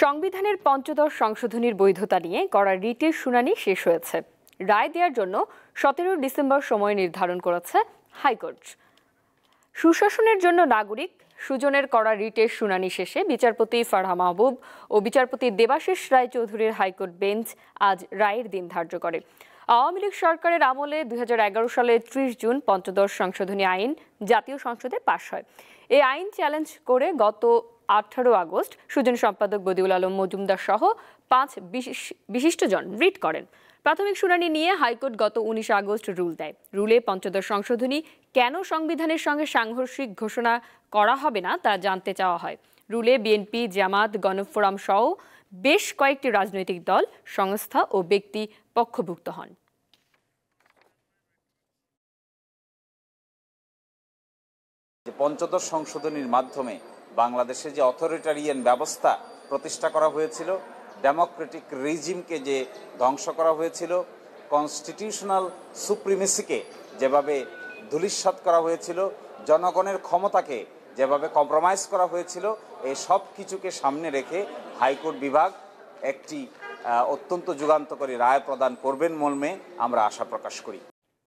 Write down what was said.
সংবিধানের পঞ্চদশ সংশোধনীর বৈধতা নিয়ে করা রিটের শুনানি শেষ হয়েছে। রায় দেওয়ার জন্য 17 ডিসেম্বর সময় নির্ধারণ করেছে হাইকোর্ট। সুশাসনের জন্য নাগরিক সুজনের করা রিটের শুনানি শেষে বিচারপতি ফারহা মাহবুব ও বিচারপতি দেবাশিস রায়চৌধুরীর হাইকোর্ট বেঞ্চ আজ রায়ের দিন ধার্য করে। আওয়ামী লীগ সরকারের আমলে 2011 সালের 30 জুন পঞ্চদশ সংশোধনী আইন জাতীয় সংসদে পাশ হয়। এই আইন চ্যালেঞ্জ করে গত 18 আগস্ট সুজন সম্পাদক বদিউল আলম মজুমদার সহ 5 বিশিষ্টজন রিট করেন। প্রাথমিক শুনানি নিয়ে হাইকোর্ট গত 19 আগস্ট রুল দেয়। রুলে পঞ্চদশ সংশোধনী কেন সংবিধানের সঙ্গে সাংঘর্ষিক ঘোষণা করা হবে না তা জানতে চাওয়া হয়। রুলে বিএনপি, জামাত, গণফোরাম সহ বেশ কয়েকটি রাজনৈতিক দল, সংস্থা ও ব্যক্তি পক্ষভুক্ত হন। পঞ্চদশ সংশোধনীর মাধ্যমে বাংলাদেশে যে অথরিটারিয়ান ব্যবস্থা প্রতিষ্ঠা করা হয়েছিল, ডেমোক্রেটিক রিজিমকে যে ধ্বংস করা হয়েছিল, কনস্টিটিউশনাল সুপ্রিমেসিকে যেভাবে ধূলিসাৎ করা হয়েছিল, জনগণের ক্ষমতাকে যেভাবে কম্প্রোমাইজ করা হয়েছিল, এই সব কিছুকে সামনে রেখে হাইকোর্ট বিভাগ একটি অত্যন্ত যুগান্তকারী রায় প্রদান করবেন মর্মে আমরা আশা প্রকাশ করি।